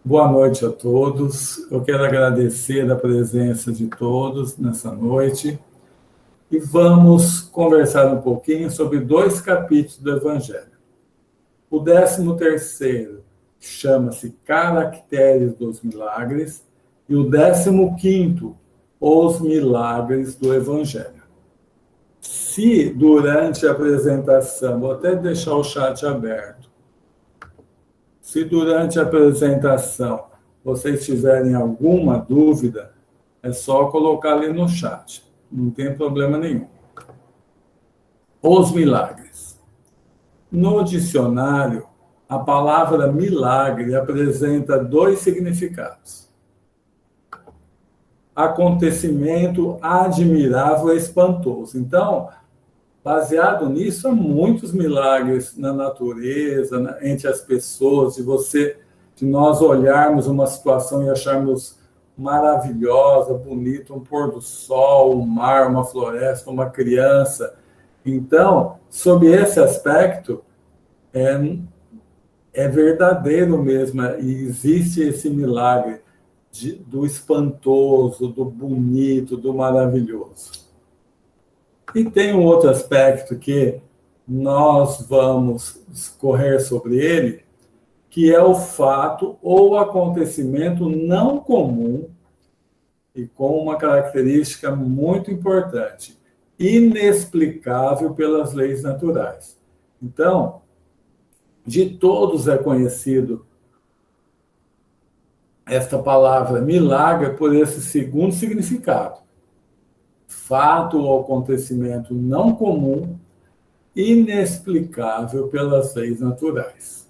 Boa noite a todos. Eu quero agradecer a presença de todos nessa noite e vamos conversar um pouquinho sobre dois capítulos do Evangelho. O 13º chama-se Caracteres dos Milagres e o 15º, Os Milagres do Evangelho. Se durante a apresentação, vou até deixar o chat aberto, se durante a apresentação vocês tiverem alguma dúvida, é só colocar ali no chat. Não tem problema nenhum. Os milagres. No dicionário, a palavra milagre apresenta dois significados. Acontecimento admirável e espantoso. Então, baseado nisso, há muitos milagres na natureza, entre as pessoas, de nós olharmos uma situação e acharmos maravilhosa, bonita, um pôr do sol, um mar, uma floresta, uma criança. Então, sob esse aspecto, é verdadeiro mesmo, e existe esse milagre do espantoso, do bonito, do maravilhoso. E tem um outro aspecto que nós vamos discorrer sobre ele, que é o fato ou acontecimento não comum e com uma característica muito importante, inexplicável pelas leis naturais. Então, de todos é conhecido esta palavra milagre por esse segundo significado. Fato ou acontecimento não comum, inexplicável pelas leis naturais.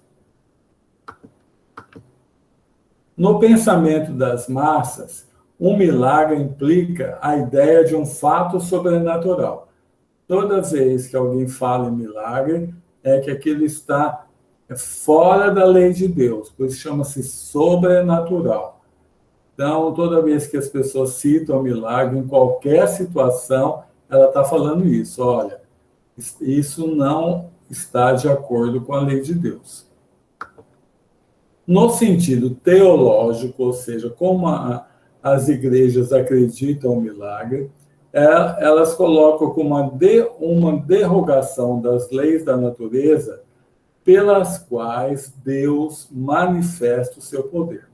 No pensamento das massas, um milagre implica a ideia de um fato sobrenatural. Toda vez que alguém fala em milagre, é que aquilo está fora da lei de Deus, por isso chama-se sobrenatural. Então, toda vez que as pessoas citam milagre, em qualquer situação, ela está falando isso. Olha, isso não está de acordo com a lei de Deus. No sentido teológico, ou seja, como as igrejas acreditam no milagre, elas colocam como uma derrogação das leis da natureza pelas quais Deus manifesta o seu poder.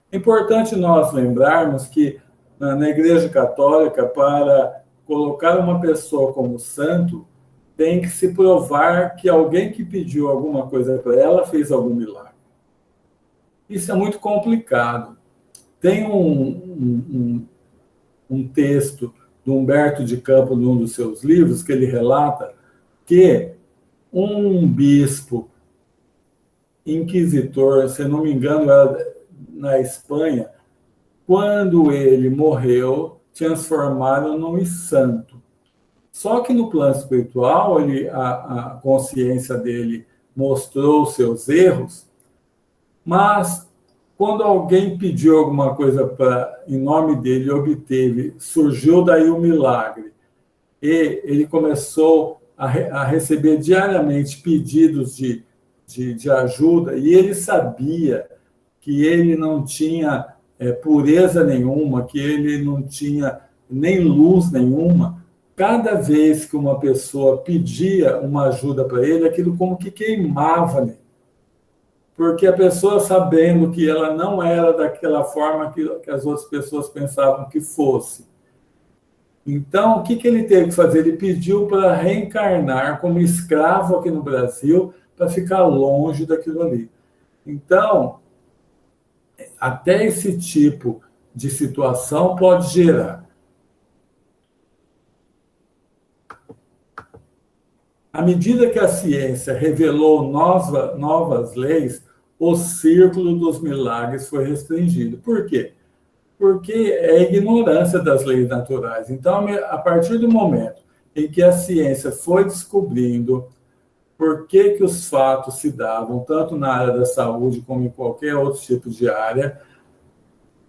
É importante nós lembrarmos que na Igreja Católica, para colocar uma pessoa como santo, tem que se provar que alguém que pediu alguma coisa para ela fez algum milagre. Isso é muito complicado. Tem um texto do Humberto de Campos, num dos seus livros, que ele relata que um bispo inquisitor, se não me engano, era na Espanha, quando ele morreu, transformaram num santo. Só que no plano espiritual, a consciência dele mostrou os seus erros, mas quando alguém pediu alguma coisa em nome dele, obteve, surgiu daí o milagre, e ele começou a receber diariamente pedidos de ajuda, e ele sabia que ele não tinha pureza nenhuma, que ele não tinha nem luz nenhuma. Cada vez que uma pessoa pedia uma ajuda para ele, aquilo como que queimava nele. Porque a pessoa, sabendo que ela não era daquela forma que as outras pessoas pensavam que fosse. Então, o que ele teve que fazer? Ele pediu para reencarnar como escravo aqui no Brasil, para ficar longe daquilo ali. Então, até esse tipo de situação pode gerar. À medida que a ciência revelou novas leis, o círculo dos milagres foi restringido. Por quê? Porque é a ignorância das leis naturais. Então, a partir do momento em que a ciência foi descobrindo por que os fatos se davam, tanto na área da saúde como em qualquer outro tipo de área,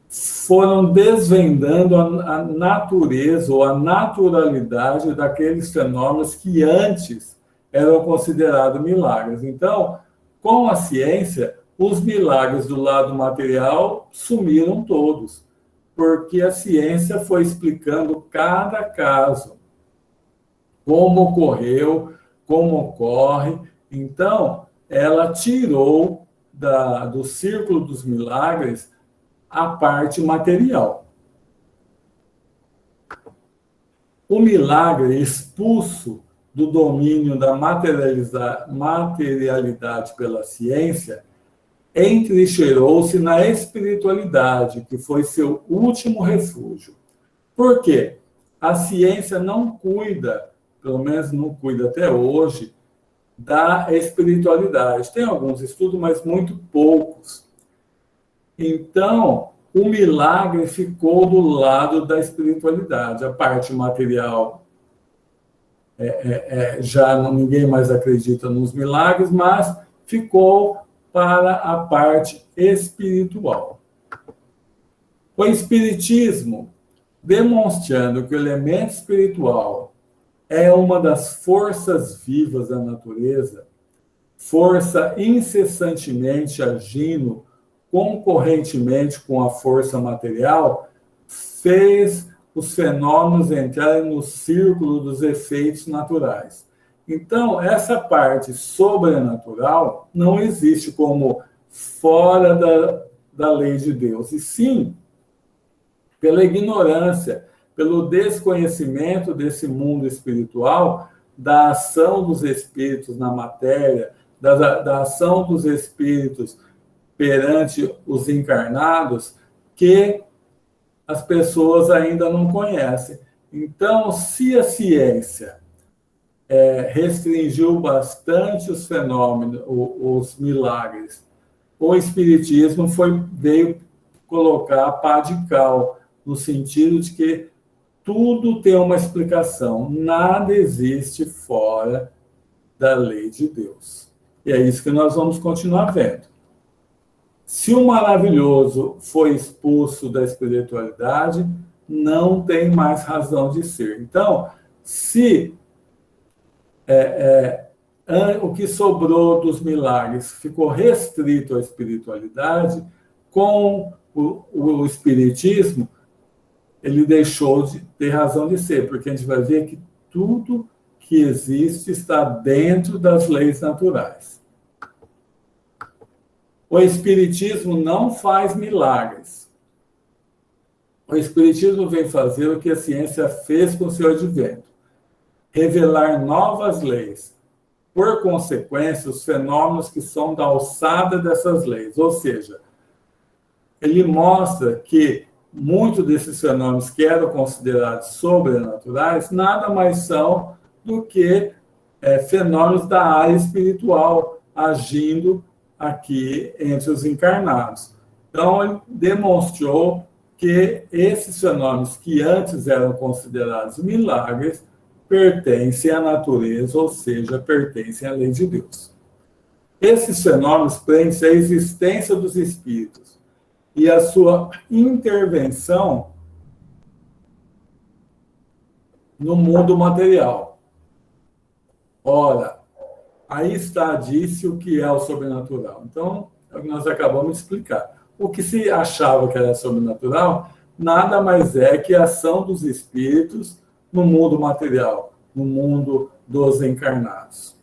foram desvendando a natureza ou a naturalidade daqueles fenômenos que antes eram considerados milagres. Então, com a ciência, os milagres do lado material sumiram todos, porque a ciência foi explicando cada caso, como ocorreu, como ocorre. Então, ela tirou do círculo dos milagres a parte material. O milagre expulso do domínio da materialidade pela ciência entrincheirou-se na espiritualidade, que foi seu último refúgio. Por quê? A ciência não cuida, pelo menos não cuida até hoje, da espiritualidade. Tem alguns estudos, mas muito poucos. Então, o milagre ficou do lado da espiritualidade. A parte material, já ninguém mais acredita nos milagres, mas ficou para a parte espiritual. O Espiritismo, demonstrando que o elemento espiritual é uma das forças vivas da natureza, força incessantemente agindo concorrentemente com a força material, fez os fenômenos entrarem no círculo dos efeitos naturais. Então, essa parte sobrenatural não existe como fora da lei de Deus, e sim pela ignorância, pelo desconhecimento desse mundo espiritual, da ação dos espíritos na matéria, da ação dos espíritos perante os encarnados, que as pessoas ainda não conhecem. Então, se a ciência restringiu bastante os fenômenos, os milagres, o Espiritismo veio colocar a pá de cal, no sentido de que tudo tem uma explicação, nada existe fora da lei de Deus. E é isso que nós vamos continuar vendo. Se o maravilhoso foi expulso da espiritualidade, não tem mais razão de ser. Então, se o que sobrou dos milagres ficou restrito à espiritualidade, com o Espiritismo, ele deixou de ter razão de ser, porque a gente vai ver que tudo que existe está dentro das leis naturais. O Espiritismo não faz milagres. O Espiritismo vem fazer o que a ciência fez com o seu advento: revelar novas leis. Por consequência, os fenômenos que são da alçada dessas leis. Ou seja, ele mostra que muitos desses fenômenos que eram considerados sobrenaturais nada mais são do que fenômenos da área espiritual agindo aqui entre os encarnados. Então, ele demonstrou que esses fenômenos que antes eram considerados milagres pertencem à natureza, ou seja, pertencem à lei de Deus. Esses fenômenos prendem-se à existência dos espíritos e a sua intervenção no mundo material. Ora, aí está, disse o que é o sobrenatural. Então, é o que nós acabamos de explicar. O que se achava que era sobrenatural, nada mais é que a ação dos espíritos no mundo material, no mundo dos encarnados.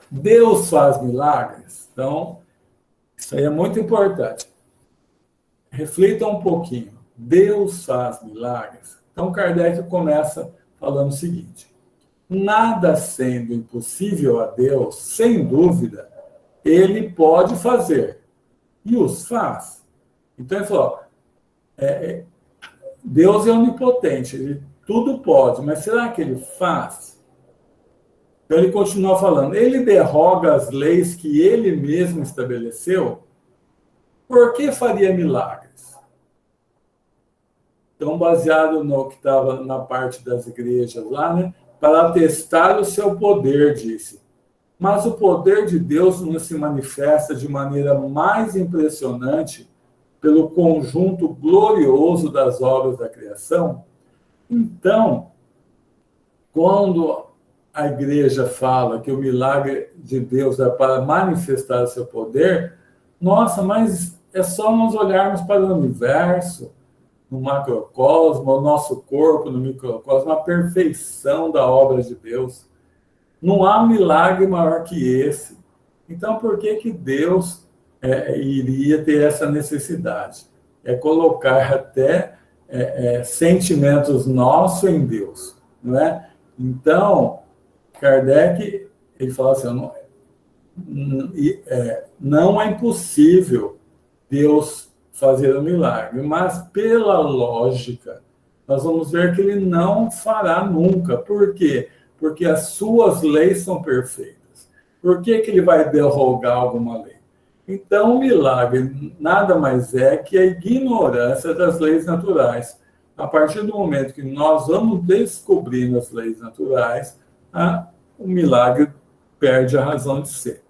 Deus faz milagres? Então, isso aí é muito importante. Reflita um pouquinho. Deus faz milagres? Então, Kardec começa falando o seguinte: nada sendo impossível a Deus, sem dúvida, ele pode fazer, e os faz. Então, ele falou, Deus é onipotente, ele tudo pode, mas será que ele faz? Então, ele continua falando, ele derroga as leis que ele mesmo estabeleceu, por que faria milagres? Então, baseado no que estava na parte das igrejas lá, né? Para testar o seu poder, disse. Mas o poder de Deus não se manifesta de maneira mais impressionante pelo conjunto glorioso das obras da criação? Então, quando a igreja fala que o milagre de Deus é para manifestar o seu poder, nossa, mas é só nós olharmos para o universo, no macrocosmo, o nosso corpo no microcosmo, a perfeição da obra de Deus. Não há milagre maior que esse. Então, por que que Deus iria ter essa necessidade? É colocar até sentimentos nossos em Deus, não é? Então, Kardec, ele fala assim, não é impossível Deus fazer um milagre, mas pela lógica, nós vamos ver que ele não fará nunca. Por quê? Porque as suas leis são perfeitas. Por que que ele vai derrogar alguma lei? Então, o milagre nada mais é que a ignorância das leis naturais. A partir do momento que nós vamos descobrindo as leis naturais, o milagre perde a razão de ser.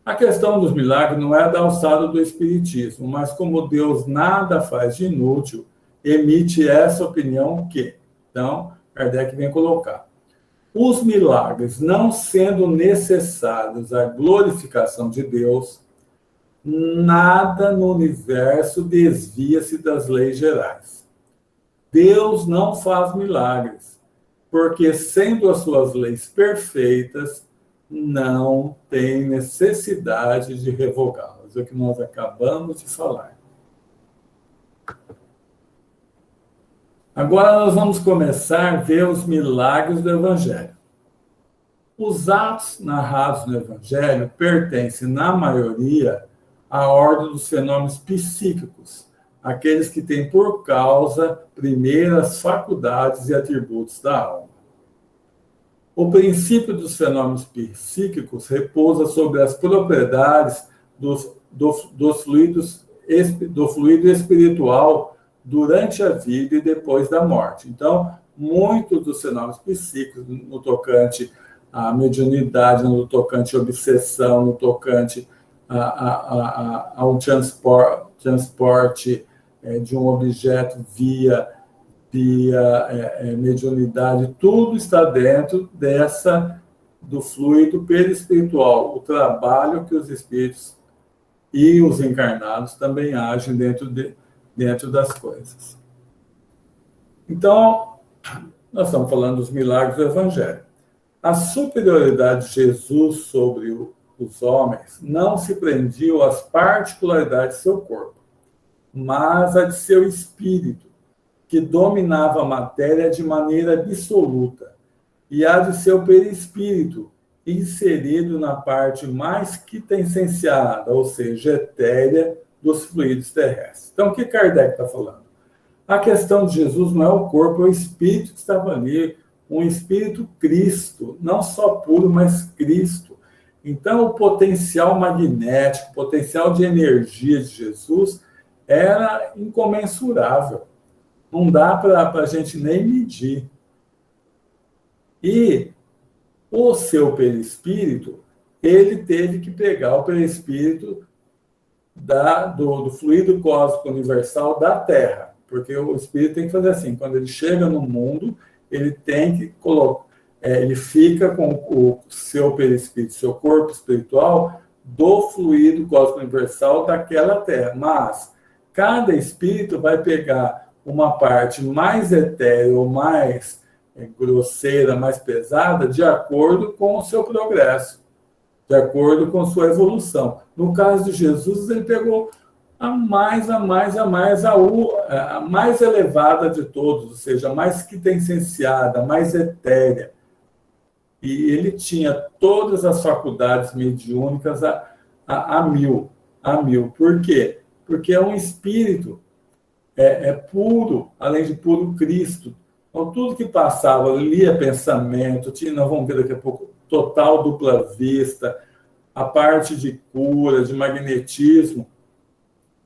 A questão dos milagres não é da alçada do espiritismo, mas como Deus nada faz de inútil, emite essa opinião que, então, Kardec vem colocar. Os milagres, não sendo necessários à glorificação de Deus, nada no universo desvia-se das leis gerais. Deus não faz milagres, porque, sendo as suas leis perfeitas, não tem necessidade de revogá-las. É o que nós acabamos de falar. Agora nós vamos começar a ver os milagres do Evangelho. Os atos narrados no Evangelho pertencem, na maioria, à ordem dos fenômenos psíquicos, aqueles que têm por causa, primeiro, as faculdades e atributos da alma. O princípio dos fenômenos psíquicos repousa sobre as propriedades do fluido espiritual durante a vida e depois da morte. Então, muitos dos fenômenos psíquicos, no tocante à mediunidade, no tocante à obsessão, no tocante ao transporte de um objeto via mediunidade, tudo está dentro do fluido perispiritual, o trabalho que os espíritos e os encarnados também agem dentro das coisas. Então, nós estamos falando dos milagres do Evangelho. A superioridade de Jesus sobre os homens não se prendia às particularidades de seu corpo, mas a de seu espírito, que dominava a matéria de maneira absoluta, e a de seu perispírito, inserido na parte mais quintessenciada, ou seja, etérea, dos fluidos terrestres. Então, o que Kardec está falando? A questão de Jesus não é o corpo, é o espírito que estava ali, um espírito Cristo, não só puro, mas Cristo. Então, o potencial magnético, o potencial de energia de Jesus era incomensurável. Não dá para a gente nem medir. E o seu perispírito, ele teve que pegar o perispírito do fluido cósmico universal da Terra, porque o espírito tem que fazer assim, quando ele chega no mundo, ele tem que colocar, ele fica com o seu perispírito, seu corpo espiritual, do fluido cósmico universal daquela Terra, mas cada espírito vai pegar uma parte mais etérea ou mais grosseira, mais pesada, de acordo com o seu progresso, de acordo com sua evolução. No caso de Jesus, ele pegou a mais elevada de todos, ou seja, a mais quintessenciada, a mais etérea. E ele tinha todas as faculdades mediúnicas a mil. Por quê? Porque é um espírito puro, além de puro Cristo. Então, tudo que passava, lia pensamento, nós vamos ver daqui a pouco, total dupla vista, a parte de cura, de magnetismo,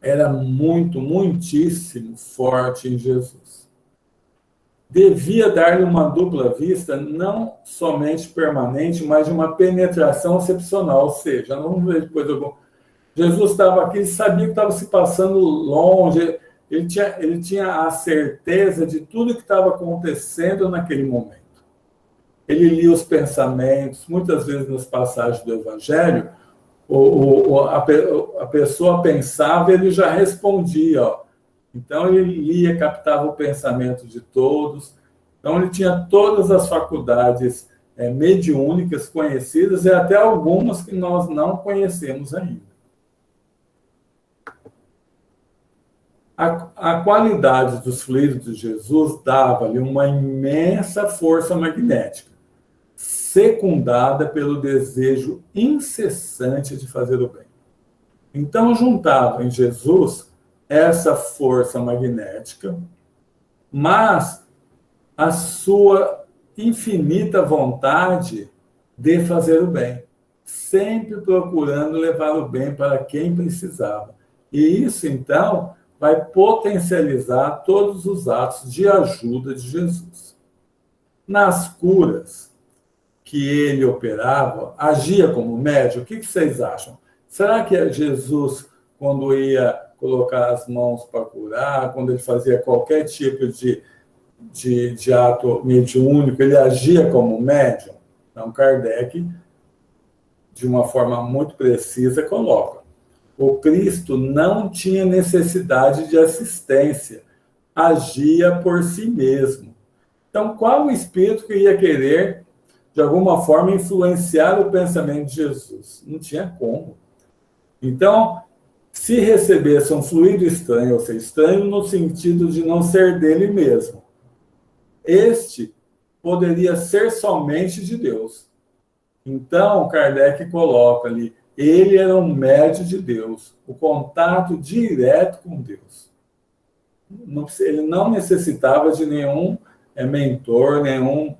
era muitíssimo forte em Jesus. Devia dar-lhe uma dupla vista, não somente permanente, mas de uma penetração excepcional, ou seja, não vamos ver depois algum... Jesus estava aqui, ele sabia que estava se passando longe, ele tinha a certeza de tudo que estava acontecendo naquele momento. ele lia os pensamentos, muitas vezes nas passagens do Evangelho, a pessoa pensava e ele já respondia. Ó. Então, ele lia, captava o pensamento de todos. Então, ele tinha todas as faculdades mediúnicas conhecidas e até algumas que nós não conhecemos ainda. A qualidade dos fluidos de Jesus dava-lhe uma imensa força magnética, secundada pelo desejo incessante de fazer o bem. Então, juntava em Jesus essa força magnética, mas a sua infinita vontade de fazer o bem, sempre procurando levar o bem para quem precisava. E isso, então, vai potencializar todos os atos de ajuda de Jesus. Nas curas que ele operava, agia como médium. O que vocês acham? Será que Jesus, quando ia colocar as mãos para curar, quando ele fazia qualquer tipo de ato mediúnico, ele agia como médium? Então, Kardec, de uma forma muito precisa, coloca: o Cristo não tinha necessidade de assistência, agia por si mesmo. Então, qual o espírito que ia querer, de alguma forma, influenciar o pensamento de Jesus? Não tinha como. Então, se recebesse um fluido estranho, ou seja, estranho no sentido de não ser dele mesmo, este poderia ser somente de Deus. Então, Kardec coloca ali, ele era um médium de Deus, o contato direto com Deus. Ele não necessitava de nenhum mentor, nenhum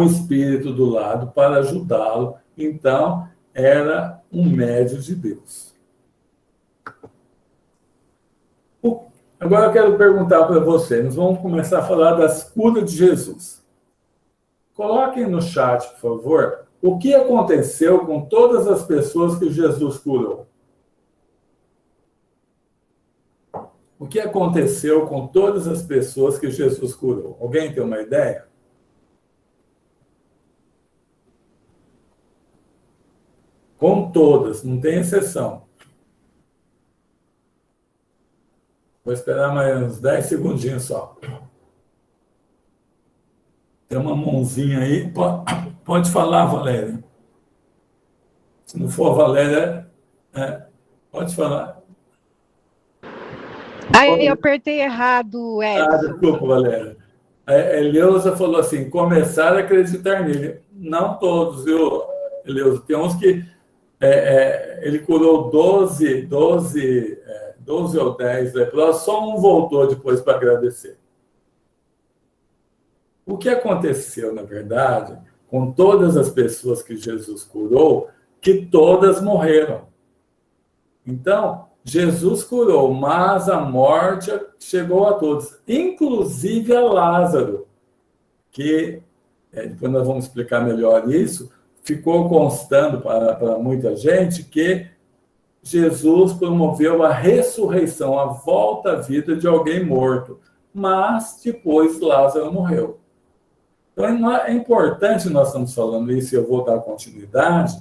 espírito do lado para ajudá-lo. Então, era um médium de Deus. Agora eu quero perguntar para você, nós vamos começar a falar das curas de Jesus. Coloquem no chat, por favor, o que aconteceu com todas as pessoas que Jesus curou. O que aconteceu com todas as pessoas que Jesus curou? Alguém tem uma ideia? Com todas, não tem exceção. Vou esperar mais uns 10 segundinhos só. Tem uma mãozinha aí. Pode falar, Valéria. Se não for a Valéria, pode falar. Aí eu apertei errado, Edson. Desculpa, Valéria. A Eleusa falou assim, começar a acreditar nele. Não todos, viu, Eleusa? Tem uns que ele curou 12 ou 10 leprosos, só um voltou depois para agradecer. O que aconteceu, na verdade, com todas as pessoas que Jesus curou, que todas morreram. Então, Jesus curou, mas a morte chegou a todos, inclusive a Lázaro, que, depois nós vamos explicar melhor isso, ficou constando para muita gente que Jesus promoveu a ressurreição, a volta à vida de alguém morto, mas depois Lázaro morreu. Então, é importante nós estamos falando isso, e eu vou dar continuidade,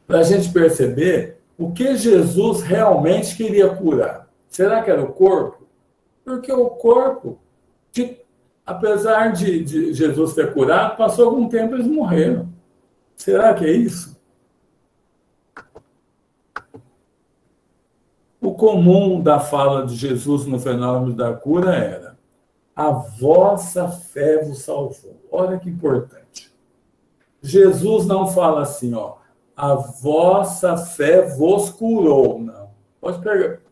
para a gente perceber o que Jesus realmente queria curar. Será que era o corpo? Porque o corpo, apesar de Jesus ter curado, passou algum tempo e eles morreram. Será que é isso? O comum da fala de Jesus no fenômeno da cura era: a vossa fé vos salvou. Olha que importante. Jesus não fala assim, a vossa fé vos curou. Não. Pode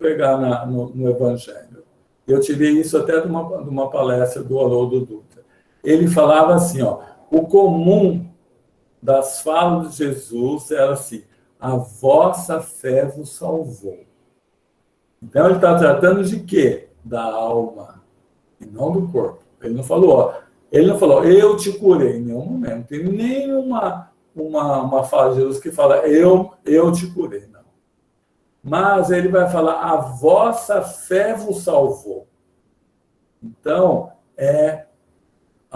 pegar no Evangelho. Eu tirei isso até de uma palestra do Haroldo Dutra. Ele falava assim, o comum das falas de Jesus era assim: a vossa fé vos salvou. Então, ele está tratando de quê? Da alma, e não do corpo. Ele não falou, eu te curei, em nenhum momento. Não tem nenhuma uma fala de Jesus que fala, eu te curei, não. Mas ele vai falar, a vossa fé vos salvou. Então,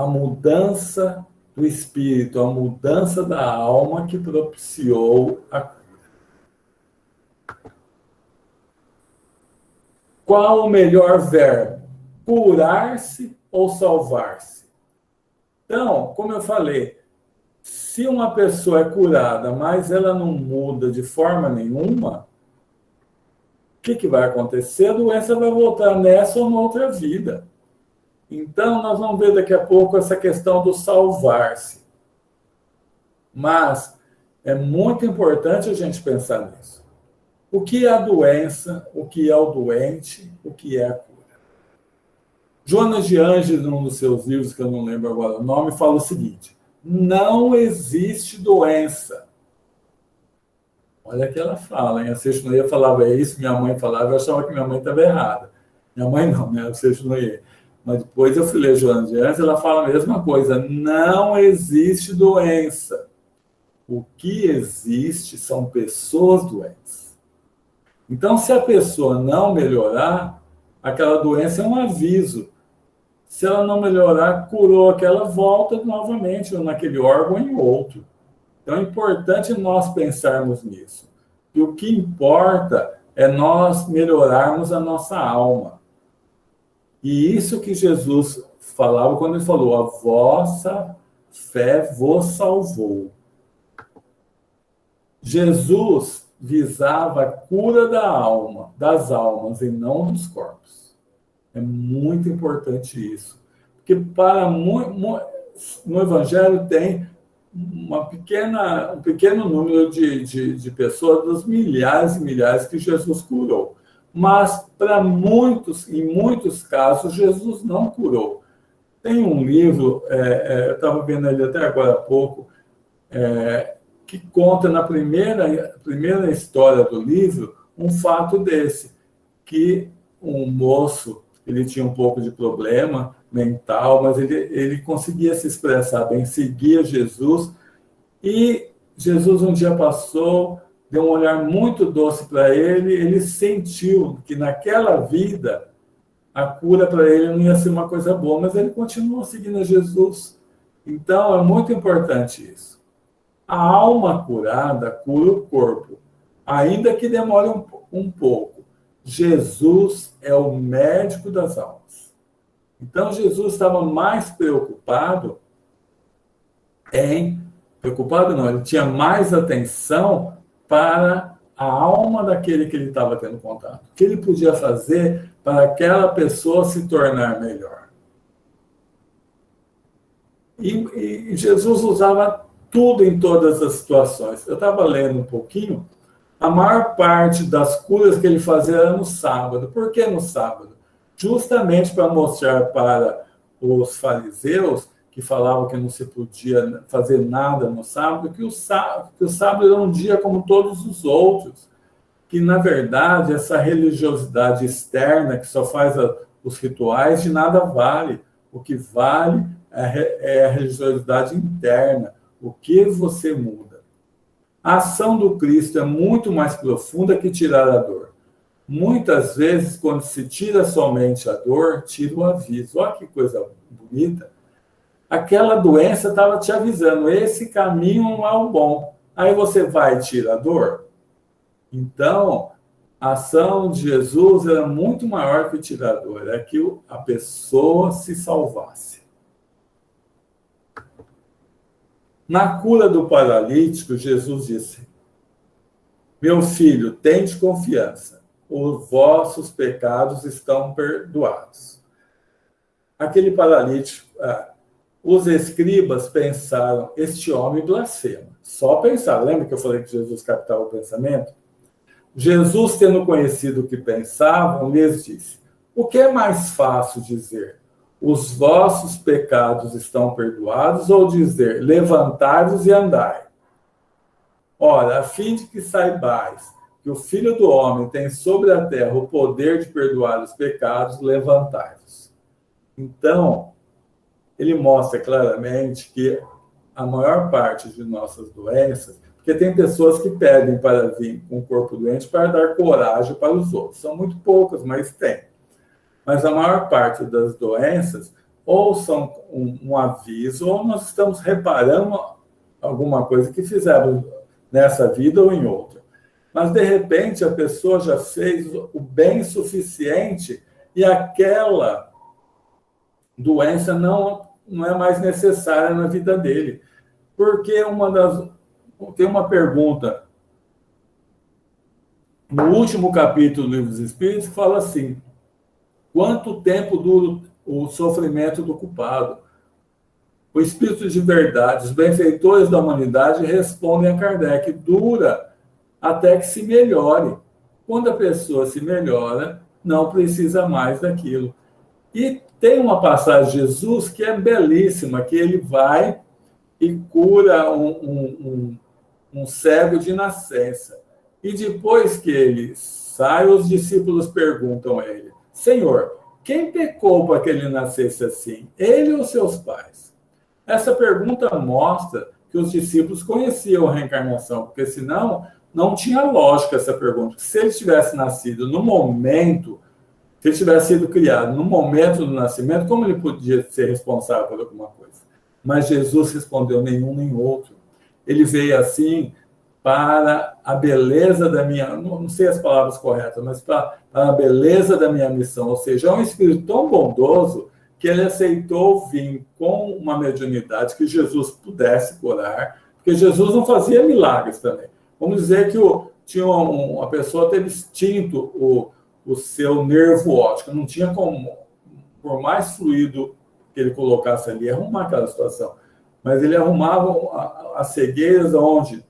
a mudança do espírito, a mudança da alma que propiciou a. Qual o melhor verbo? Curar-se ou salvar-se? Então, como eu falei, se uma pessoa é curada, mas ela não muda de forma nenhuma, o que vai acontecer? A doença vai voltar nessa ou noutra vida. Então, nós vamos ver daqui a pouco essa questão do salvar-se. Mas é muito importante a gente pensar nisso. O que é a doença, o que é o doente, o que é a cura. Joana de Ângeles, num dos seus livros, que eu não lembro agora o nome, fala o seguinte: não existe doença. Olha o que ela fala, hein? A Seixonoye falava isso, minha mãe falava, eu achava que minha mãe estava errada. Minha mãe não, né? A Seixonoye. Mas depois eu fui ler Joana de Ângeles, ela fala a mesma coisa: não existe doença. O que existe são pessoas doentes. Então, se a pessoa não melhorar, aquela doença é um aviso. Se ela não melhorar, curou aquela, volta novamente naquele órgão em outro. Então, é importante nós pensarmos nisso. E o que importa é nós melhorarmos a nossa alma. E isso que Jesus falava quando ele falou: a vossa fé vos salvou. Jesus visava a cura da alma, das almas, e não dos corpos. É muito importante isso. Porque no Evangelho tem um pequeno número de pessoas, dos milhares e milhares que Jesus curou. Mas, para muitos, em muitos casos, Jesus não curou. Tem um livro, eu estava vendo ele até agora há pouco, que conta na primeira história do livro um fato desse, que um moço, ele tinha um pouco de problema mental, mas ele conseguia se expressar bem, seguia Jesus, e Jesus um dia passou, deu um olhar muito doce para ele, ele sentiu que naquela vida a cura para ele não ia ser uma coisa boa, mas ele continuou seguindo a Jesus. Então é muito importante isso. A alma curada cura o corpo, ainda que demore um pouco. Jesus é o médico das almas. Então, Jesus estava mais preocupado ele tinha mais atenção para a alma daquele que ele estava tendo contato. O que ele podia fazer para aquela pessoa se tornar melhor. E Jesus usava tudo em todas as situações. Eu estava lendo um pouquinho, a maior parte das curas que ele fazia era no sábado. Por que no sábado? Justamente para mostrar para os fariseus, que falavam que não se podia fazer nada no sábado, que o sábado era um dia como todos os outros. Que, na verdade, essa religiosidade externa, que só faz os rituais, de nada vale. O que vale é a religiosidade interna. O que você muda? A ação do Cristo é muito mais profunda que tirar a dor. Muitas vezes, quando se tira somente a dor, tira o aviso. Olha que coisa bonita. Aquela doença estava te avisando, esse caminho não é o bom. Aí você vai e tira a dor. Então, a ação de Jesus era muito maior que tirar a dor. É que a pessoa se salvasse. Na cura do paralítico, Jesus disse: meu filho, tende confiança, os vossos pecados estão perdoados. Aquele paralítico, os escribas pensaram, este homem blasfema. Só pensar, lembra que eu falei que Jesus captava o pensamento? Jesus, tendo conhecido o que pensavam, lhes disse: o que é mais fácil dizer? Os vossos pecados estão perdoados, ou dizer, levantai-vos e andai? Ora, a fim de que saibais que o Filho do Homem tem sobre a terra o poder de perdoar os pecados, levantai-vos. Então, ele mostra claramente que a maior parte de nossas doenças, porque tem pessoas que pedem para vir com o corpo doente para dar coragem para os outros. São muito poucas, mas tem. Mas a maior parte das doenças, ou são um aviso, ou nós estamos reparando alguma coisa que fizeram nessa vida ou em outra. Mas, de repente, a pessoa já fez o bem suficiente e aquela doença não é mais necessária na vida dele. Porque tem uma pergunta no último capítulo do Livro dos Espíritos que fala assim: quanto tempo dura o sofrimento do culpado? O Espírito de Verdade, os benfeitores da humanidade respondem a Kardec: dura até que se melhore. Quando a pessoa se melhora, não precisa mais daquilo. E tem uma passagem de Jesus que é belíssima, que ele vai e cura um cego de nascença. E depois que ele sai, os discípulos perguntam a ele: Senhor, quem pecou para que ele nascesse assim? Ele ou seus pais? Essa pergunta mostra que os discípulos conheciam a reencarnação, porque senão não tinha lógica essa pergunta. Se ele tivesse nascido no momento, se ele tivesse sido criado no momento do nascimento, como ele podia ser responsável por alguma coisa? Mas Jesus respondeu: nenhum nem outro. Ele veio assim para a beleza da minha, não sei as palavras corretas, mas para a beleza da minha missão. Ou seja, é um espírito tão bondoso que ele aceitou vir com uma mediunidade que Jesus pudesse curar, porque Jesus não fazia milagres também. Vamos dizer que a pessoa teve extinto o seu nervo óptico, não tinha como, por mais fluido que ele colocasse ali, arrumar aquela situação. Mas ele arrumava as cegueiras onde,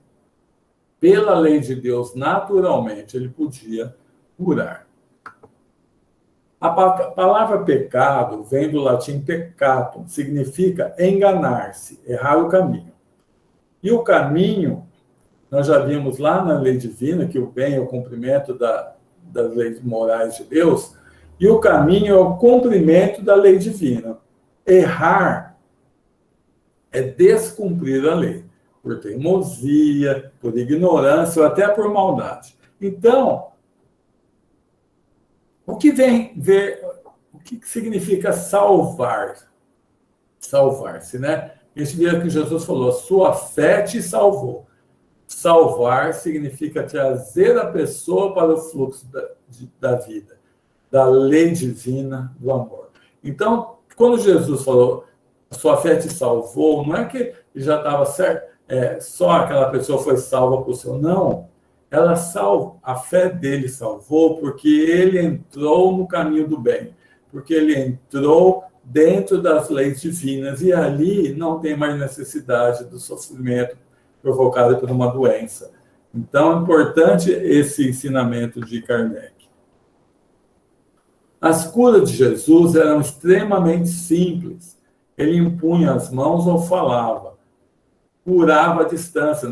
pela lei de Deus, naturalmente, ele podia curar. A palavra pecado vem do latim peccatum, significa enganar-se, errar o caminho. E o caminho, nós já vimos lá na lei divina, que o bem é o cumprimento das leis morais de Deus, e o caminho é o cumprimento da lei divina. Errar é descumprir a lei, por teimosia, por ignorância ou até por maldade. Então, o que significa salvar? Salvar-se, né? A gente vê que Jesus falou: sua fé te salvou. Salvar significa trazer a pessoa para o fluxo da vida, da lei divina do amor. Então, quando Jesus falou: sua fé te salvou, não é que já estava certo, só aquela pessoa foi salva por seu, não. A fé dele salvou porque ele entrou no caminho do bem, porque ele entrou dentro das leis divinas e ali não tem mais necessidade do sofrimento provocado por uma doença. Então, é importante esse ensinamento de Kardec. As curas de Jesus eram extremamente simples. Ele impunha as mãos ou falava, curava à distância.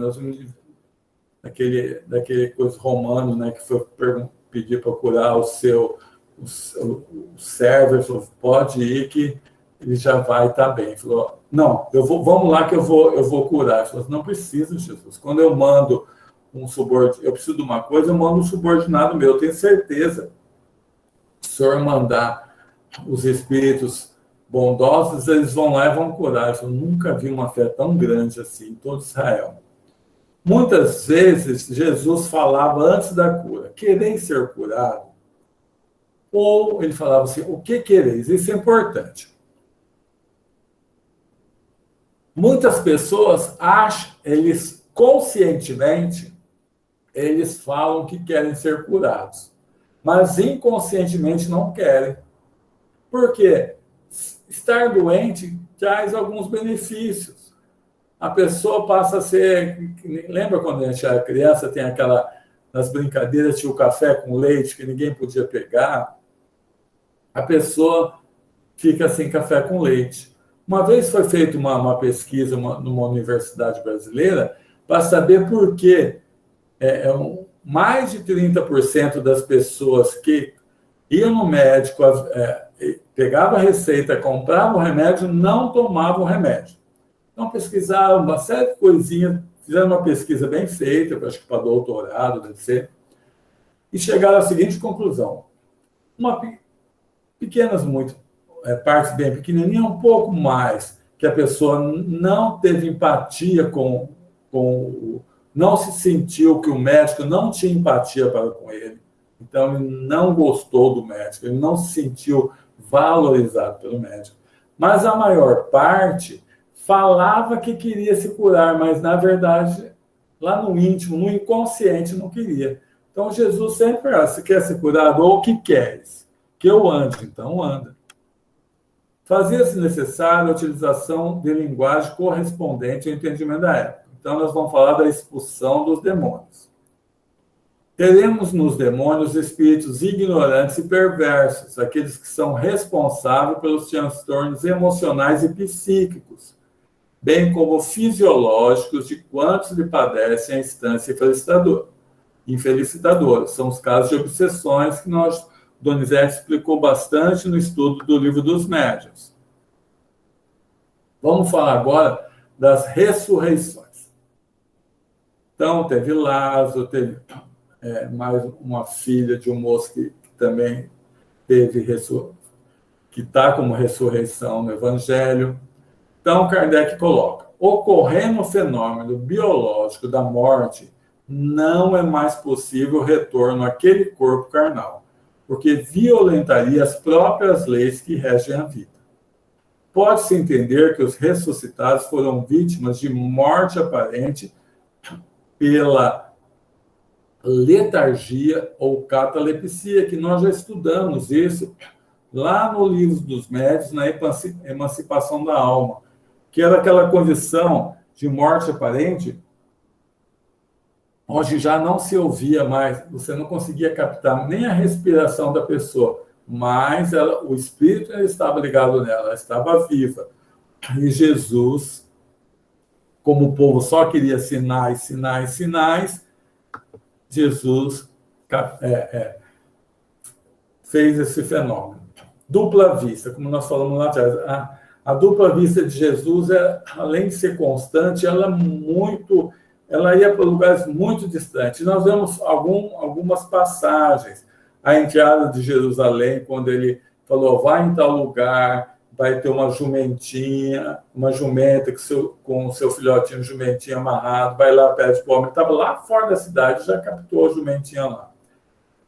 Daquele coisa romano, né, que foi pedir para curar o servo, ele falou: pode ir que ele já vai estar bem. Ele falou: não, vamos lá que eu vou curar. Ele falou: não precisa, Jesus. Quando eu mando eu preciso de uma coisa, eu mando um subordinado meu, eu tenho certeza. Se o senhor mandar os espíritos bondosos, eles vão lá e vão curar. Eu nunca vi uma fé tão grande assim em todo Israel. Muitas vezes, Jesus falava antes da cura: quereis ser curado? Ou ele falava assim: o que quereis? Isso é importante. Muitas pessoas eles conscientemente, eles falam que querem ser curados, mas inconscientemente não querem. Por quê? Estar doente traz alguns benefícios. A pessoa passa a ser... Lembra quando a gente era criança, tem nas brincadeiras, tinha o café com leite que ninguém podia pegar? A pessoa fica sem café com leite. Uma vez foi feita uma pesquisa numa universidade brasileira para saber por que mais de 30% das pessoas que iam no médico, pegavam a receita, compravam o remédio, não tomavam o remédio. Então, pesquisaram uma série de coisinhas, fizeram uma pesquisa bem feita, acho que para doutorado, deve ser, e chegaram à seguinte conclusão. Pequenas, muito. partes bem pequenininhas, um pouco mais, que a pessoa não teve empatia não se sentiu que o médico não tinha empatia para com ele. Então, ele não gostou do médico, ele não se sentiu valorizado pelo médico. Mas a maior parte falava que queria se curar, mas, na verdade, lá no íntimo, no inconsciente, não queria. Então, Jesus sempre falava, se quer ser curado, ou o que queres? Que eu ande, então anda. Fazia-se necessária a utilização de linguagem correspondente ao entendimento da época. Então, nós vamos falar da expulsão dos demônios. Teremos nos demônios espíritos ignorantes e perversos, aqueles que são responsáveis pelos transtornos emocionais e psíquicos, bem como fisiológicos de quantos lhe padecem a instância infelicitadora. São os casos de obsessões que Donizete explicou bastante no estudo do Livro dos Médiuns. Vamos falar agora das ressurreições. Então, teve Lázaro, teve mais uma filha de um moço que também teve que está como ressurreição no Evangelho. Então, Kardec coloca, ocorrendo o fenômeno biológico da morte, não é mais possível o retorno àquele corpo carnal, porque violentaria as próprias leis que regem a vida. Pode-se entender que os ressuscitados foram vítimas de morte aparente pela letargia ou catalepsia, que nós já estudamos isso lá no Livro dos Médiuns, na Emancipação da Alma, que era aquela condição de morte aparente, onde já não se ouvia mais, você não conseguia captar nem a respiração da pessoa, mas o espírito estava ligado nela, ela estava viva. E Jesus, como o povo só queria sinais, sinais, sinais, Jesus fez esse fenômeno. Dupla vista, como nós falamos lá atrás. A dupla vista de Jesus, além de ser constante, ela ia para lugares muito distantes. Nós vemos algumas passagens. A entrada de Jerusalém, quando ele falou, vai em tal lugar, vai ter uma jumenta com o seu filhotinho jumentinho amarrado, vai lá, pede para o homem, estava lá fora da cidade, já captou a jumentinha lá.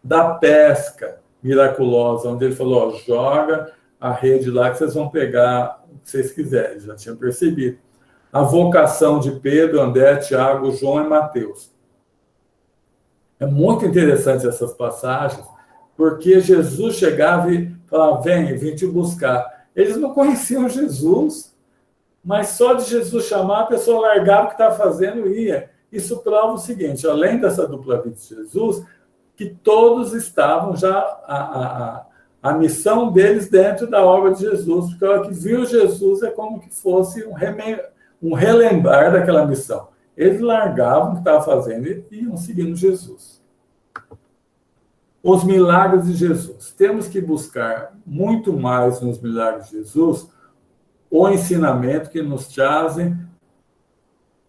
Da pesca miraculosa, onde ele falou, joga a rede lá que vocês vão pegar o que vocês quiserem, já tinha percebido. A vocação de Pedro, André, Tiago, João e Mateus. É muito interessante essas passagens, porque Jesus chegava e falava, vim te buscar. Eles não conheciam Jesus, mas só de Jesus chamar, a pessoa largava o que estava fazendo e ia. Isso prova o seguinte, além dessa dupla vida de Jesus, que todos estavam já, a missão deles dentro da obra de Jesus, porque a hora que viu Jesus é como que fosse um relembrar daquela missão. Eles largavam o que estavam fazendo e iam seguindo Jesus. Os milagres de Jesus. Temos que buscar muito mais nos milagres de Jesus o ensinamento que nos trazem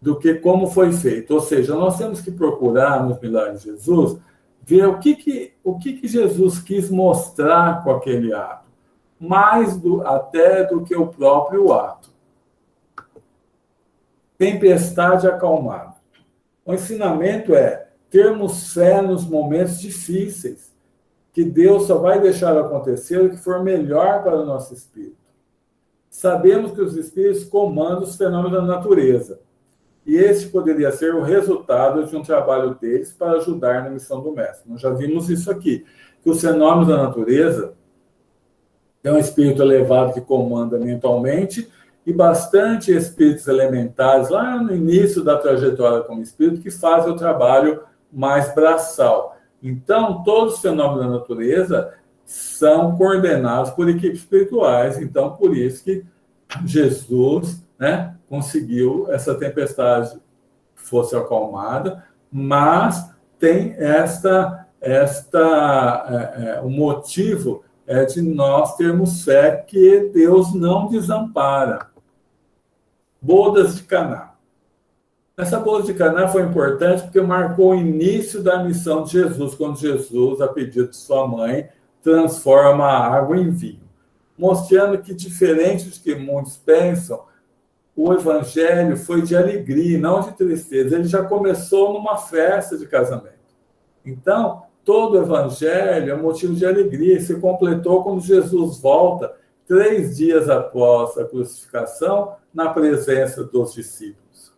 do que como foi feito. Ou seja, nós temos que procurar nos milagres de Jesus ver o que Jesus quis mostrar com aquele ato, mais até do que o próprio ato. Tempestade acalmada. O ensinamento é termos fé nos momentos difíceis, que Deus só vai deixar acontecer o que for melhor para o nosso espírito. Sabemos que os espíritos comandam os fenômenos da natureza, e este poderia ser o resultado de um trabalho deles para ajudar na missão do mestre. Nós já vimos isso aqui, que os fenômenos da natureza é um espírito elevado que comanda mentalmente e bastante espíritos elementares, lá no início da trajetória como espírito, que fazem o trabalho mais braçal. Então, todos os fenômenos da natureza são coordenados por equipes espirituais. Então, por isso que Jesus, conseguiu essa tempestade que fosse acalmada, mas tem o motivo é de nós termos fé que Deus não desampara. Bodas de Caná. Essa boda de Caná foi importante porque marcou o início da missão de Jesus, quando Jesus, a pedido de sua mãe, transforma a água em vinho. mostrando que, diferente do que muitos pensam, o evangelho foi de alegria, não de tristeza. Ele já começou numa festa de casamento. Então, todo o evangelho é motivo de alegria. Se completou quando Jesus volta, 3 dias após a crucificação, na presença dos discípulos.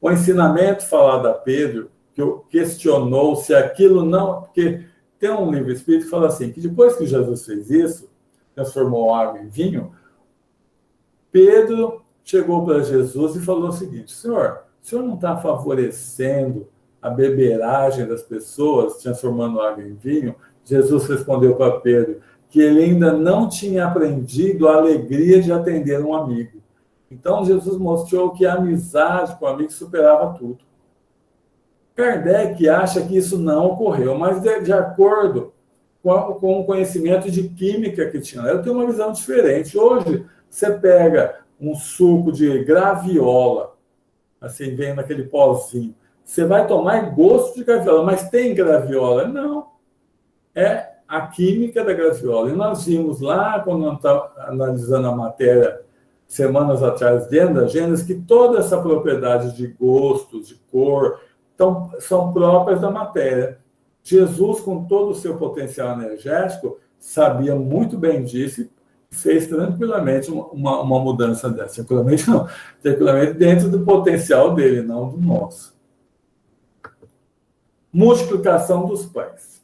O ensinamento falado a Pedro, que questionou se aquilo não... Porque tem um livro espírito que fala assim, que depois que Jesus fez isso, transformou água em vinho, Pedro chegou para Jesus e falou o seguinte: Senhor, o senhor não está favorecendo a beberagem das pessoas, transformando água em vinho? Jesus respondeu para Pedro que ele ainda não tinha aprendido a alegria de atender um amigo. Então, Jesus mostrou que a amizade com o amigo superava tudo. Kardec acha que isso não ocorreu, mas de acordo com o conhecimento de química que tinha, eu tenho uma visão diferente. Hoje, você pega um suco de graviola, assim, vem naquele pozinho, você vai tomar gosto de graviola, mas tem graviola? Não. É a química da graviola. E nós vimos lá, quando nós estávamos analisando a matéria, semanas atrás, dentro da Gênesis, que toda essa propriedade de gosto, de cor, então, são próprias da matéria. Jesus, com todo o seu potencial energético, sabia muito bem disso e fez tranquilamente uma mudança dessa. Tranquilamente não. Tranquilamente dentro do potencial dele, não do nosso. Multiplicação dos pães.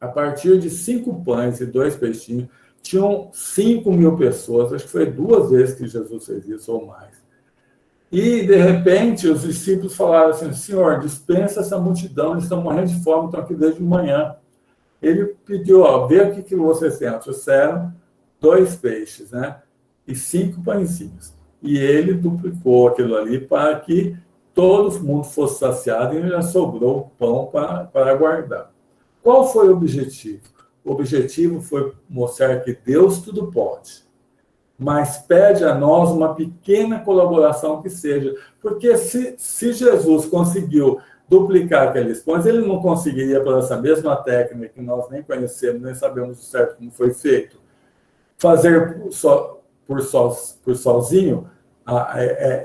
A partir de 5 pães e 2 peixinhos, tinham 5.000 pessoas. Acho que foi 2 vezes que Jesus fez isso ou mais. E, de repente, os discípulos falaram assim: Senhor, dispensa essa multidão, eles estão morrendo de fome, estão aqui desde de manhã. Ele pediu: vê o que vocês têm. Trouxeram 2 peixes, né? E 5 pãezinhos. E ele duplicou aquilo ali para que todo mundo fosse saciado e já sobrou pão para guardar. Qual foi o objetivo? O objetivo foi mostrar que Deus tudo pode, mas pede a nós uma pequena colaboração que seja. Porque se Jesus conseguiu duplicar aqueles pães, ele não conseguiria, por essa mesma técnica que nós nem conhecemos, nem sabemos o certo como foi feito, fazer por sozinho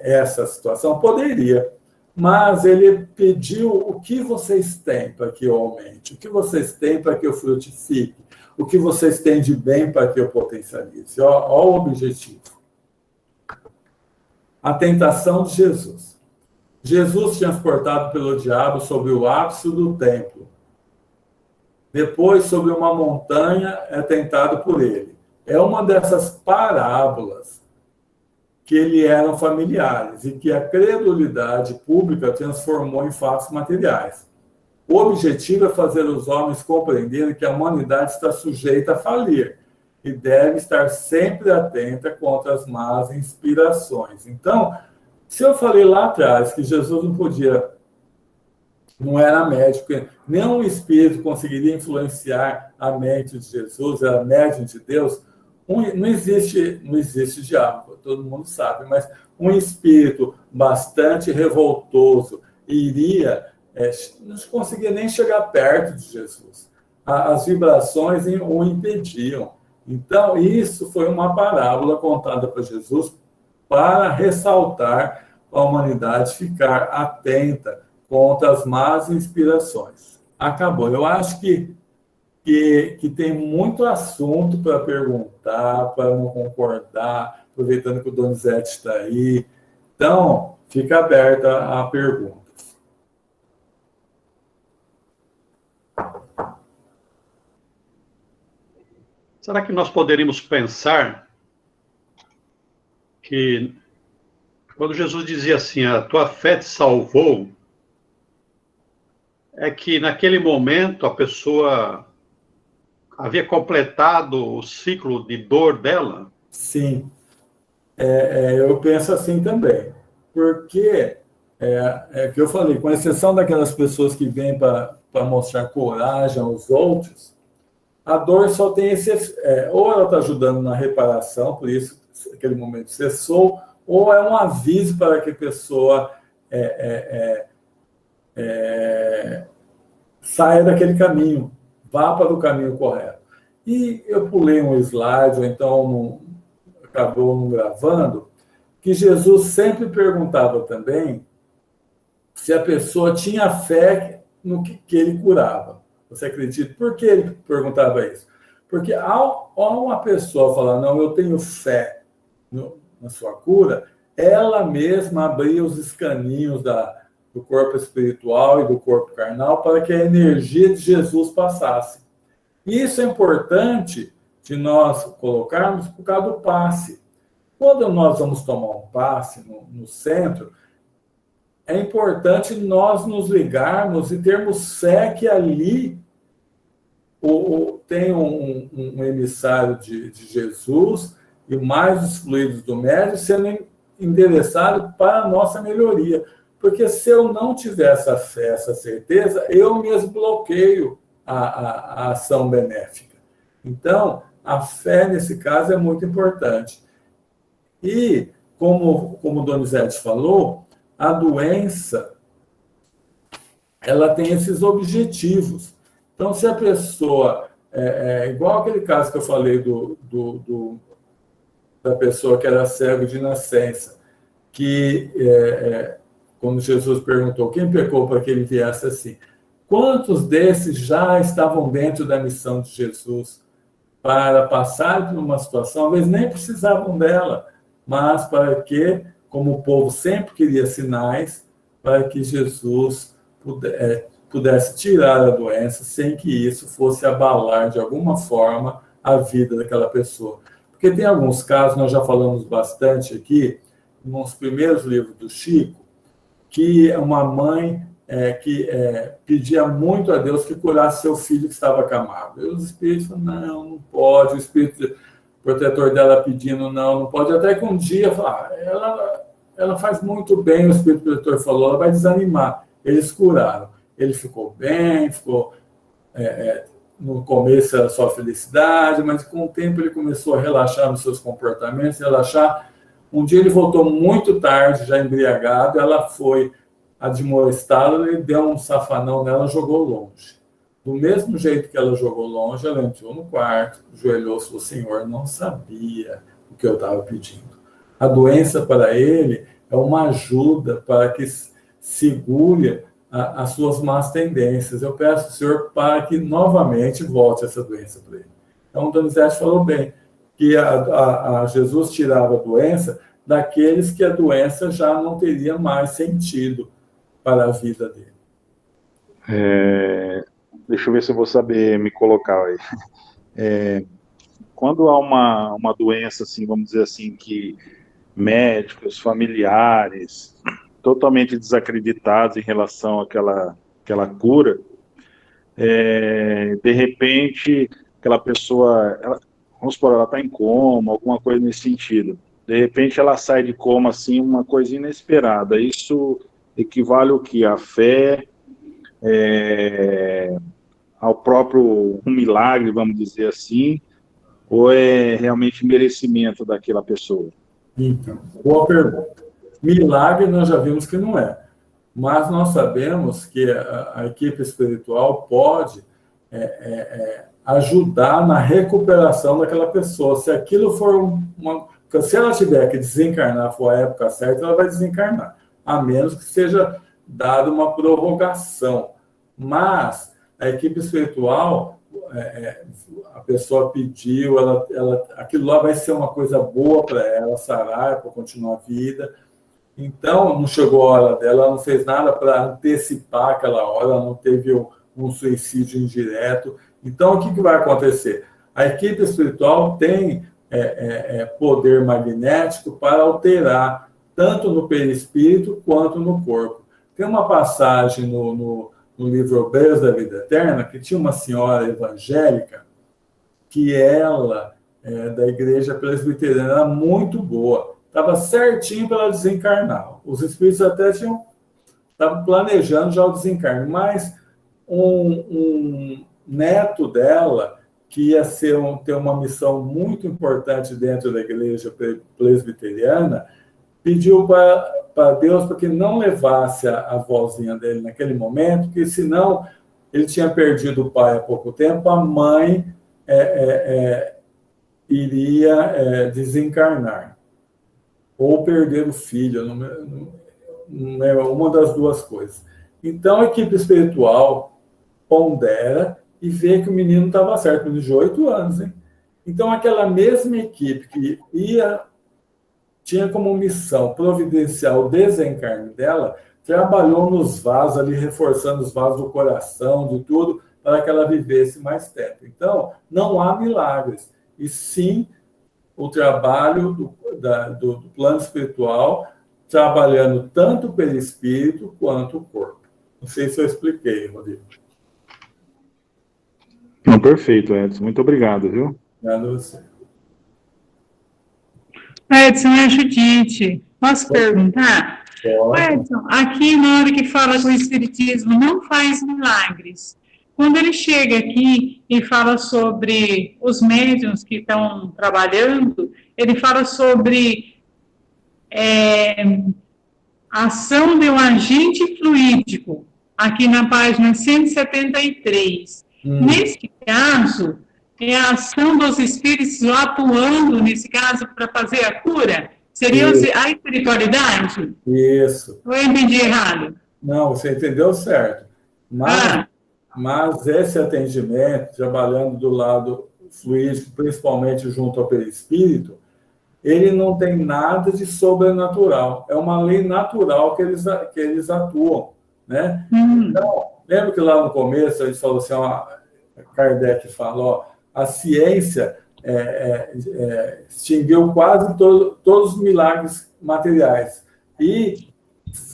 essa situação? Poderia. Mas ele pediu: o que vocês têm para que eu aumente? O que vocês têm para que eu frutifique? O que vocês têm de bem para que eu potencialize? Olha o objetivo. A tentação de Jesus. Jesus, transportado pelo diabo sobre o ápice do templo. Depois, sobre uma montanha, é tentado por ele. É uma dessas parábolas que lhe eram familiares e que a credulidade pública transformou em fatos materiais. O objetivo é fazer os homens compreenderem que a humanidade está sujeita a falir e deve estar sempre atenta contra as más inspirações. Então, se eu falei lá atrás que Jesus não era médico, nenhum espírito conseguiria influenciar a mente de Jesus, era médium de Deus, não existe diabo, todo mundo sabe, mas um espírito bastante revoltoso iria, não conseguia nem chegar perto de Jesus. As vibrações o impediam. Então, isso foi uma parábola contada para Jesus para ressaltar a humanidade ficar atenta contra as más inspirações. Acabou. Eu acho que tem muito assunto para perguntar, para não concordar, aproveitando que o Donizete está aí. Então, fica aberta a perguntas. Será que nós poderíamos pensar que, quando Jesus dizia assim, a tua fé te salvou, é que naquele momento a pessoa havia completado o ciclo de dor dela? Sim, eu penso assim também, porque que eu falei, com exceção daquelas pessoas que vêm para mostrar coragem aos outros, a dor só tem ou ela está ajudando na reparação, por isso aquele momento cessou, ou é um aviso para que a pessoa saia daquele caminho, vá para o caminho correto. E eu pulei um slide, ou então acabou não gravando, que Jesus sempre perguntava também se a pessoa tinha fé no que ele curava. Você acredita? Por que ele perguntava isso? Porque ao uma pessoa falar, não, eu tenho fé na sua cura, ela mesma abria os escaninhos do corpo espiritual e do corpo carnal para que a energia de Jesus passasse. E isso é importante de nós colocarmos por causa do passe. Quando nós vamos tomar um passe no centro, é importante nós nos ligarmos e termos fé que ali tem um emissário de Jesus e mais os fluidos do médium sendo endereçado para a nossa melhoria. Porque se eu não tiver essa fé, essa certeza, eu mesmo bloqueio a ação benéfica. Então, a fé, nesse caso, é muito importante. E, como o Donizete falou, a doença, ela tem esses objetivos. Então, se a pessoa, igual aquele caso que eu falei da pessoa que era cego de nascença, que, quando Jesus perguntou quem pecou para que ele viesse assim, quantos desses já estavam dentro da missão de Jesus para passar por uma situação, às vezes nem precisavam dela, mas para que, como o povo sempre queria sinais, para que Jesus pudesse tirar a doença sem que isso fosse abalar de alguma forma a vida daquela pessoa. Porque tem alguns casos, nós já falamos bastante aqui, nos primeiros livros do Chico, que uma mãe que pedia muito a Deus que curasse seu filho que estava acamado. E os espíritos falaram, não pode, o espírito protetor dela pedindo, não pode, até que um dia, ela faz muito bem, o espírito protetor falou, ela vai desanimar. Eles curaram. Ele ficou bem, no começo era só felicidade, mas com o tempo ele começou a relaxar nos seus comportamentos, relaxar. Um dia ele voltou muito tarde, já embriagado, ela foi admoestá-la, ele deu um safanão nela, jogou longe. Do mesmo jeito que ela jogou longe, ela entrou no quarto, ajoelhou e falou, Senhor, não sabia o que eu estava pedindo. A doença para ele é uma ajuda para que segure as suas más tendências. Eu peço ao Senhor para que novamente volte essa doença para ele. Então, o Donizete falou bem, que Jesus tirava a doença daqueles que a doença já não teria mais sentido para a vida dele. Deixa eu ver se eu vou saber me colocar aí. Quando há uma doença, assim, vamos dizer assim, que médicos, familiares, totalmente desacreditados em relação àquela cura, de repente, aquela pessoa, vamos supor, ela está em coma, alguma coisa nesse sentido. De repente, ela sai de coma, assim, uma coisa inesperada. Isso equivale ao quê? À fé, ao próprio um milagre, vamos dizer assim, ou é realmente merecimento daquela pessoa? Então, boa pergunta. Milagre nós já vimos que não é, mas nós sabemos que a equipe espiritual pode ajudar na recuperação daquela pessoa. Se aquilo for se ela tiver que desencarnar, for a época certa, ela vai desencarnar, a menos que seja dada uma prorrogação. Mas a equipe espiritual, a pessoa pediu, aquilo lá vai ser uma coisa boa para ela, sarar, para continuar a vida. Então, não chegou a hora dela, ela não fez nada para antecipar aquela hora, ela não teve um suicídio indireto. Então, o que vai acontecer? A equipe espiritual tem poder magnético para alterar, tanto no perispírito quanto no corpo. Tem uma passagem no livro Obreiros da Vida Eterna, que tinha uma senhora evangélica, que ela, da igreja presbiteriana, era muito boa. Estava certinho para ela desencarnar. Os espíritos até estavam planejando já o desencarne, mas um neto dela, que ia ter uma missão muito importante dentro da igreja presbiteriana, pediu para Deus para que não levasse a avózinha dele naquele momento, porque senão ele tinha perdido o pai há pouco tempo, a mãe iria desencarnar ou perder o filho, não é uma das duas coisas. Então, a equipe espiritual pondera e vê que o menino estava certo, menino de 8 anos, hein? Então, aquela mesma equipe que tinha como missão providenciar o desencarne dela, trabalhou nos vasos ali, reforçando os vasos do coração, de tudo, para que ela vivesse mais tempo. Então, não há milagres, e sim o trabalho do plano espiritual, trabalhando tanto pelo espírito quanto o corpo. Não sei se eu expliquei, Rodrigo. Não, perfeito, Edson. Muito obrigado, viu? Obrigado a você. Edson, é a Judite. Posso perguntar? Edson, aqui na hora que fala que o Espiritismo não faz milagres, quando ele chega aqui e fala sobre os médiuns que estão trabalhando, ele fala sobre a ação de um agente fluídico, aqui na página 173. Nesse caso, é a ação dos espíritos atuando, nesse caso, para fazer a cura? Seria a espiritualidade? Isso. Ou eu entendi errado? Não, você entendeu certo. Mas esse atendimento, trabalhando do lado fluídico, principalmente junto ao perispírito, ele não tem nada de sobrenatural. É uma lei natural que eles atuam, né? Então, lembra que lá no começo a gente falou assim, Kardec falou, a ciência extinguiu quase todos os milagres materiais. E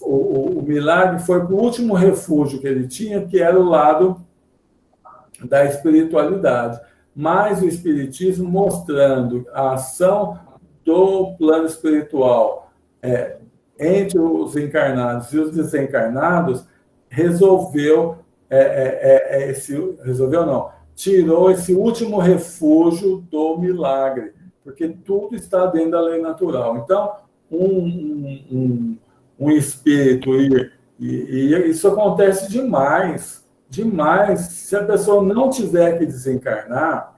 o milagre foi para o último refúgio que ele tinha, que era o lado da espiritualidade. Mas o Espiritismo, mostrando a ação do plano espiritual entre os encarnados e os desencarnados, tirou esse último refúgio do milagre, porque tudo está dentro da lei natural. Então, um espírito e isso acontece demais. Se a pessoa não tiver que desencarnar,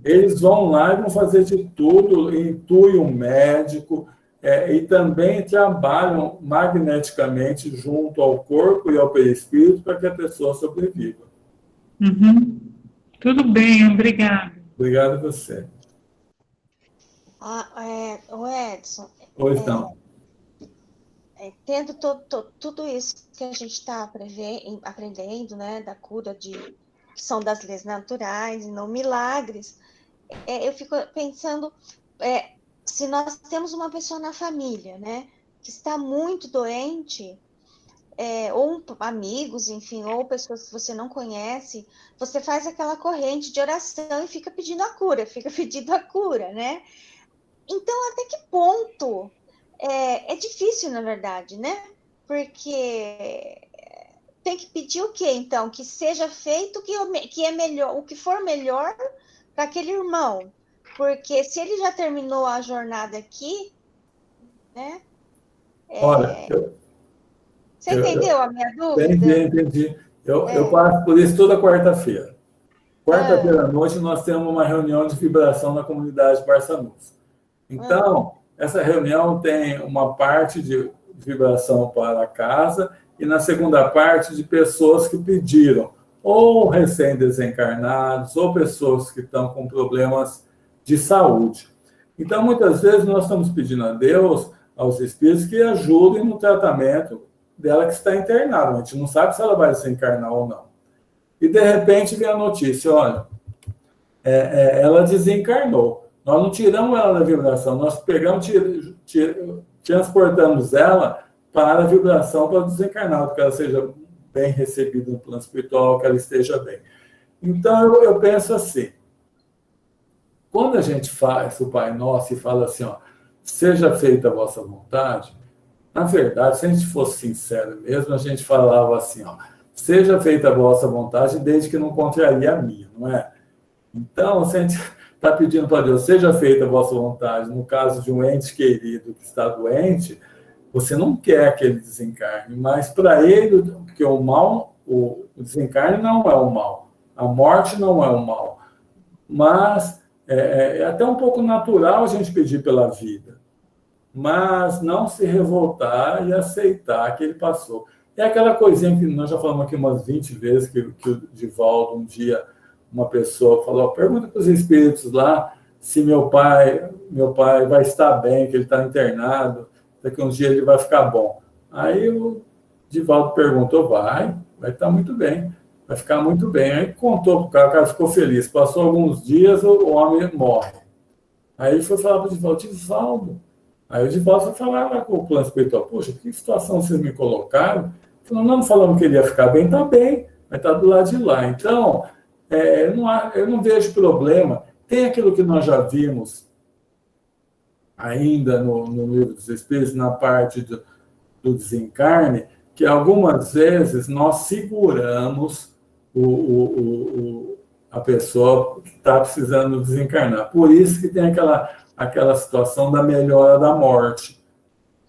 eles vão lá e vão fazer de tudo, intuem um médico, e também trabalham magneticamente junto ao corpo e ao perispírito para que a pessoa sobreviva. Tudo bem, obrigado. Obrigado a você. O Edson. Pois não. Tendo tudo isso que a gente está aprendendo, né, da cura que são das leis naturais e não milagres, eu fico pensando, se nós temos uma pessoa na família, né, que está muito doente, ou amigos, enfim, ou pessoas que você não conhece, você faz aquela corrente de oração e fica pedindo a cura, né? Então, até que ponto é difícil, na verdade, né? Porque tem que pedir o quê, então? Que seja feito que é melhor, o que for melhor para aquele irmão. Porque se ele já terminou a jornada aqui, né? Olha, você entendeu a minha dúvida? Entendi. Eu passo por isso toda quarta-feira. Quarta-feira à noite, nós temos uma reunião de vibração na comunidade Barçanus. Então, essa reunião tem uma parte de vibração para a casa e, na segunda parte, de pessoas que pediram, ou recém-desencarnados, ou pessoas que estão com problemas de saúde. Então, muitas vezes, nós estamos pedindo a Deus, aos espíritos, que ajudem no tratamento dela que está internada. A gente não sabe se ela vai desencarnar ou não. E, de repente, vem a notícia, olha, ela desencarnou. Nós não tiramos ela da vibração, nós pegamos, transportamos ela para a vibração para desencarnar, que ela seja bem recebida no plano espiritual, que ela esteja bem. Então, eu penso assim, quando a gente faz o Pai Nosso e fala assim, seja feita a vossa vontade, na verdade, se a gente fosse sincero mesmo, a gente falava assim, seja feita a vossa vontade, desde que não contraria a minha, não é? Então, se a gente está pedindo para Deus, seja feita a vossa vontade, no caso de um ente querido que está doente, você não quer que ele desencarne, mas para ele, porque o desencarne não é o mal, a morte não é o mal, Mas é até um pouco natural a gente pedir pela vida, mas não se revoltar e aceitar que ele passou. É aquela coisinha que nós já falamos aqui umas 20 vezes, que o Divaldo, um dia, uma pessoa falou, pergunta para os espíritos lá se meu pai vai estar bem, que ele está internado, daqui a uns dias ele vai ficar bom. Aí o Divaldo perguntou, vai estar muito bem, vai ficar muito bem. Aí contou para o cara ficou feliz. Passou alguns dias, o homem morre. Aí ele foi falar para o Divaldo. Aí o Divaldo foi falar lá com o plano espiritual, poxa, que situação vocês me colocaram? Ele falou, não falamos que ele ia ficar bem, está bem, vai estar do lado de lá. Então, eu não vejo problema. Tem aquilo que nós já vimos ainda no Livro dos Espíritos, na parte do desencarne, que algumas vezes nós seguramos a pessoa que está precisando desencarnar. Por isso que tem aquela situação da melhora da morte.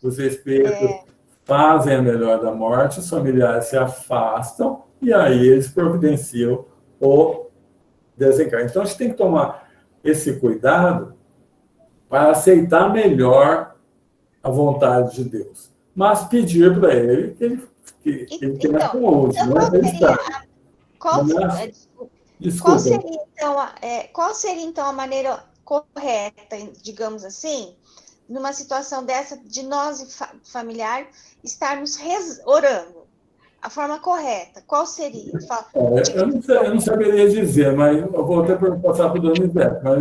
Os espíritos fazem a melhora da morte, os familiares se afastam e aí eles providenciam o desencarne. Então, a gente tem que tomar esse cuidado para aceitar melhor a vontade de Deus. Mas pedir para ele que ele tenha com uso. Qual seria, então, a maneira correta, digamos assim, numa situação dessa, de nós, familiar, estarmos orando? A forma correta, qual seria? Eu não saberia dizer, mas eu vou até passar para o Donizete, mas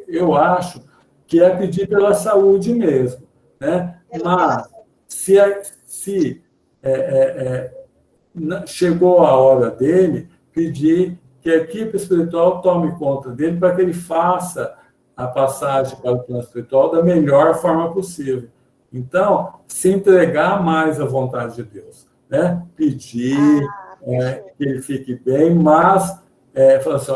eu acho que é pedir pela saúde mesmo, né? Mas se chegou a hora dele, pedir que a equipe espiritual tome conta dele para que ele faça a passagem para o plano espiritual da melhor forma possível. Então, se entregar mais à vontade de Deus, né? Pedir que ele fique bem, mas falar assim,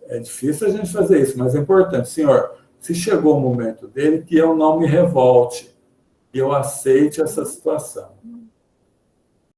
é difícil a gente fazer isso, mas é importante, Senhor, se chegou o momento dele, que eu não me revolte, que eu aceite essa situação.